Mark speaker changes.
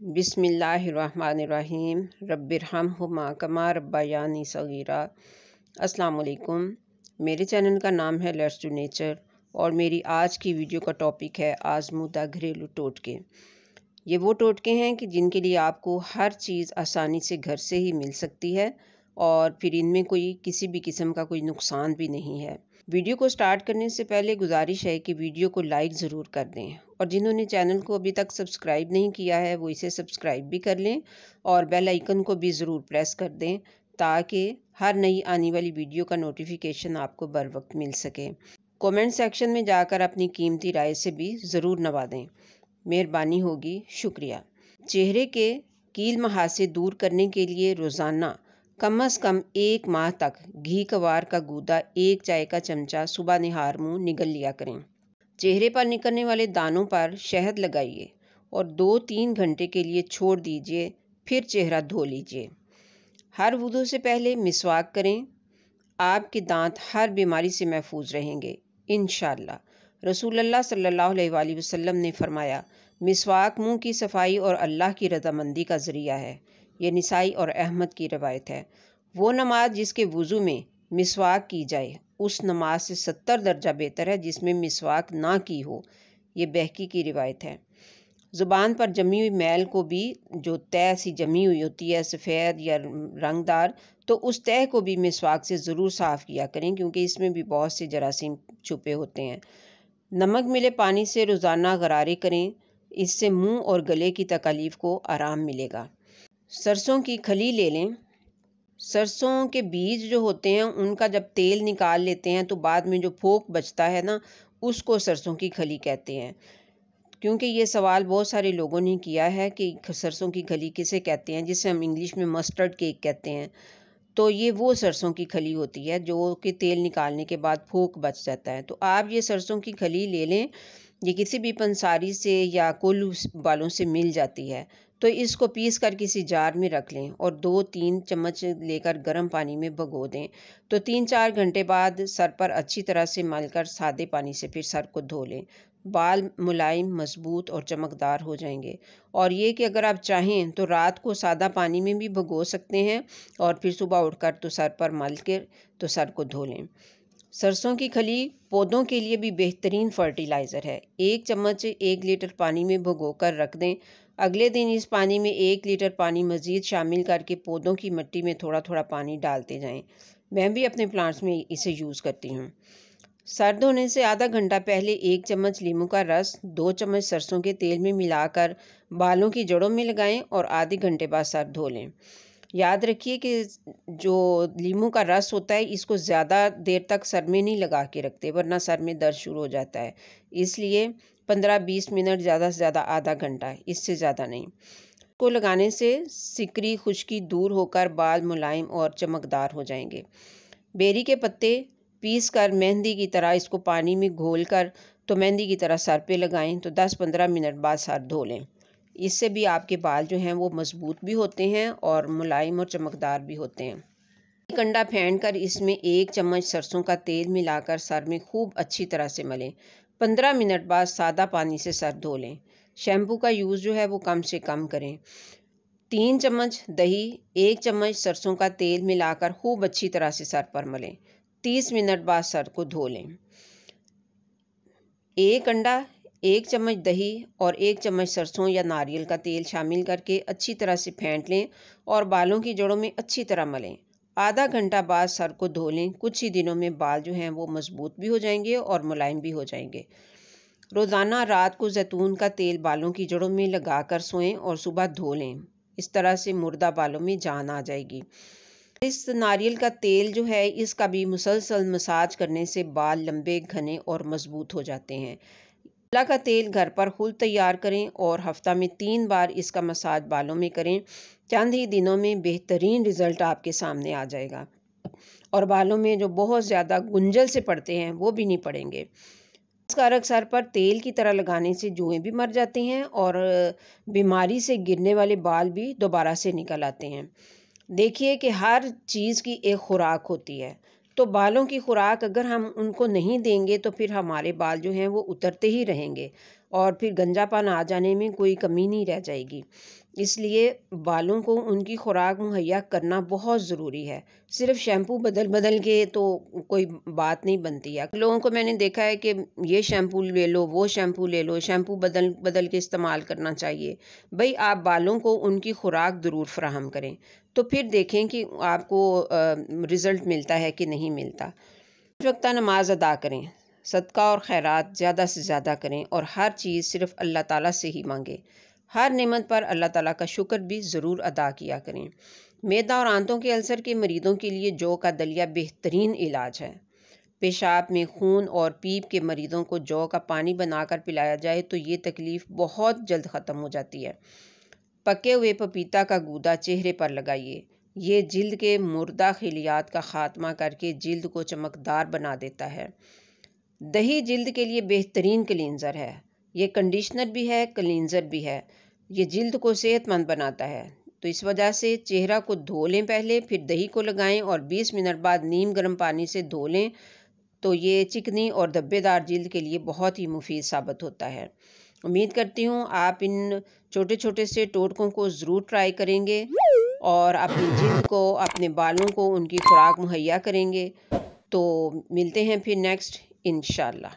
Speaker 1: बिस्मिल्लाहिर्रहमानिर्रहीम रब्बिरहम्हुमा कमा रब्बयानी सगीरा। अस्सलाम वालेकुम। मेरे चैनल का नाम है लेट्स डू नेचर और मेरी आज की वीडियो का टॉपिक है आजमूदा घरेलू टोटके। ये वो टोटके हैं कि जिनके लिए आपको हर चीज़ आसानी से घर से ही मिल सकती है और फिर इनमें कोई किसी भी किस्म का कोई नुकसान भी नहीं है। वीडियो को स्टार्ट करने से पहले गुजारिश है कि वीडियो को लाइक ज़रूर कर दें और जिन्होंने चैनल को अभी तक सब्सक्राइब नहीं किया है वो इसे सब्सक्राइब भी कर लें और बेल आइकन को भी ज़रूर प्रेस कर दें ताकि हर नई आने वाली वीडियो का नोटिफिकेशन आपको बर वक्त मिल सके। कमेंट सेक्शन में जाकर अपनी कीमती राय से भी ज़रूर नवाजें, मेहरबानी होगी, शुक्रिया। चेहरे के कील महासे दूर करने के लिए रोज़ाना कम से कम 1 माह तक घी कवार का गूदा 1 चाय का चमचा सुबह निहार मुँह निगल लिया करें। चेहरे पर निकलने वाले दानों पर शहद लगाइए और 2-3 घंटे के लिए छोड़ दीजिए, फिर चेहरा धो लीजिए। हर वुज़ू से पहले मिसवाक करें। आपके दांत हर बीमारी से महफूज रहेंगे इंशाअल्लाह। रसूलुल्लाह सल्लल्लाहु अलैहि वसल्लम ने फरमाया, मिसवाक मुंह की सफाई और अल्लाह की रज़ामंदी का ज़रिया है। ये निसाई और अहमद की रवायत है। वो नमाज जिसके वुज़ू में मिसवाक की जाए उस नमाज से 70 दर्जा बेहतर है जिसमें मिसवाक ना की हो। ये बहकी की रिवायत है। ज़ुबान पर जमी हुई मैल को भी, जो तह सी जमी हुई होती है सफ़ेद या रंगदार, तो उस तह को भी मिसवाक से ज़रूर साफ़ किया करें क्योंकि इसमें भी बहुत से जरासीम छुपे होते हैं। नमक मिले पानी से रोज़ाना गरारे करें, इससे मुंह और गले की तकलीफ़ को आराम मिलेगा। सरसों की खली ले लें। सरसों के बीज जो होते हैं उनका जब तेल निकाल लेते हैं तो बाद में जो फोक बचता है ना, उसको सरसों की खली कहते हैं। क्योंकि ये सवाल बहुत सारे लोगों ने किया है कि सरसों की खली किसे कहते हैं, जिसे हम इंग्लिश में मस्टर्ड केक कहते हैं। तो ये वो सरसों की खली होती है जो कि तेल निकालने के बाद फोक बच जाता है। तो आप ये सरसों की खली ले लें। ये किसी भी पंसारी से या कोल्हू वालों से मिल जाती है। तो इसको पीस कर किसी जार में रख लें और 2-3 चम्मच लेकर गर्म पानी में भिगो दें। तो 3-4 घंटे बाद सर पर अच्छी तरह से मलकर सादे पानी से फिर सर को धो लें। बाल मुलायम, मजबूत और चमकदार हो जाएंगे। और ये कि अगर आप चाहें तो रात को सादा पानी में भी भिगो सकते हैं और फिर सुबह उठकर तो सर पर मल के तो सर को धो लें। सरसों की खली पौधों के लिए भी बेहतरीन फर्टिलाइज़र है। 1 चम्मच 1 लीटर पानी में भिगो कर रख दें। अगले दिन इस पानी में 1 लीटर पानी मज़ीद शामिल करके पौधों की मिट्टी में थोड़ा थोड़ा पानी डालते जाएं। मैं भी अपने प्लांट्स में इसे यूज़ करती हूँ। सर धोने से आधा घंटा पहले 1 चम्मच नींबू का रस 2 चम्मच सरसों के तेल में मिलाकर बालों की जड़ों में लगाएं और आधे घंटे बाद सर धो लें। याद रखिए कि जो नींबू का रस होता है इसको ज़्यादा देर तक सर में नहीं लगा के रखते वरना सर में दर्द शुरू हो जाता है। इसलिए 15-20 मिनट, ज़्यादा से ज़्यादा आधा घंटा, इससे ज़्यादा नहीं। को लगाने से सिकरी खुश्की दूर होकर बाल मुलायम और चमकदार हो जाएंगे। बेरी के पत्ते पीस कर मेहंदी की तरह इसको पानी में घोल कर तो मेहंदी की तरह सर पे लगाएं तो 10-15 मिनट बाद सर धो लें। इससे भी आपके बाल जो हैं वो मजबूत भी होते हैं और मुलायम और चमकदार भी होते हैं। एक अंडा फेंट कर इसमें 1 चम्मच सरसों का तेल मिलाकर सर में खूब अच्छी तरह से मलें। 15 मिनट बाद सादा पानी से सर धो लें। शैम्पू का यूज़ जो है वो कम से कम करें। 3 चम्मच दही, 1 चम्मच सरसों का तेल मिलाकर खूब अच्छी तरह से सर पर मलें। 30 मिनट बाद सर को धो लें। 1 अंडा, 1 चम्मच दही और 1 चम्मच सरसों या नारियल का तेल शामिल करके अच्छी तरह से फेंट लें और बालों की जड़ों में अच्छी तरह मलें। आधा घंटा बाद सर को धो लें। कुछ ही दिनों में बाल जो हैं वो मजबूत भी हो जाएंगे और मुलायम भी हो जाएंगे। रोज़ाना रात को जैतून का तेल बालों की जड़ों में लगाकर सोएं और सुबह धो लें। इस तरह से मुर्दा बालों में जान आ जाएगी। इस नारियल का तेल जो है इसका भी मुसलसल मसाज करने से बाल लंबे, घने और मजबूत हो जाते हैं। आंवला का तेल घर पर खुद तैयार करें और हफ्ता में 3 बार इसका मसाज बालों में करें। चंद ही दिनों में बेहतरीन रिजल्ट आपके सामने आ जाएगा और बालों में जो बहुत ज़्यादा गुंजल से पड़ते हैं वो भी नहीं पड़ेंगे। कारक सर पर तेल की तरह लगाने से जुएं भी मर जाती हैं और बीमारी से गिरने वाले बाल भी दोबारा से निकल आते हैं। देखिए कि हर चीज़ की एक खुराक होती है, तो बालों की खुराक अगर हम उनको नहीं देंगे तो फिर हमारे बाल जो हैं वो उतरते ही रहेंगे और फिर गंजापन आ जाने में कोई कमी नहीं रह जाएगी। इसलिए बालों को उनकी खुराक मुहैया करना बहुत ज़रूरी है। सिर्फ़ शैम्पू बदल बदल के तो कोई बात नहीं बनती है। लोगों को मैंने देखा है कि ये शैम्पू ले लो, वो शैम्पू ले लो, शैम्पू बदल बदल के इस्तेमाल करना चाहिए। भई आप बालों को उनकी खुराक ज़रूर फ़राहम करें, तो फिर देखें कि आपको रिज़ल्ट मिलता है कि नहीं मिलता। वक़्ता नमाज़ अदा करें, सदका और खैरात ज़्यादा से ज़्यादा करें और हर चीज़ सिर्फ़ अल्लाह ताला से ही मांगें। हर नेमत पर अल्लाह ताला का शुक्र भी ज़रूर अदा किया करें। मैदा और आंतों के अल्सर के मरीज़ों के लिए जौ का दलिया बेहतरीन इलाज है। पेशाब में खून और पीप के मरीज़ों को जौ का पानी बनाकर पिलाया जाए तो ये तकलीफ़ बहुत जल्द ख़त्म हो जाती है। पके हुए पपीता का गूदा चेहरे पर लगाइए। ये जिल्द के मुर्दा खिलियात का खात्मा करके जिल्द को चमकदार बना देता है। दही जिल्द के लिए बेहतरीन क्लींजर है। ये कंडीशनर भी है, क्लींजर भी है। ये जिल्द को सेहतमंद बनाता है। तो इस वजह से चेहरा को धो लें पहले, फिर दही को लगाएं और 20 मिनट बाद नीम गर्म पानी से धो लें। तो ये चिकनी और धब्बेदार जिल्द के लिए बहुत ही मुफीद साबित होता है। उम्मीद करती हूँ आप इन छोटे छोटे से टोटकों को ज़रूर ट्राई करेंगे और अपनी जिल्द को, अपने बालों को उनकी खुराक मुहैया करेंगे। तो मिलते हैं फिर नेक्स्ट इंशाल्लाह।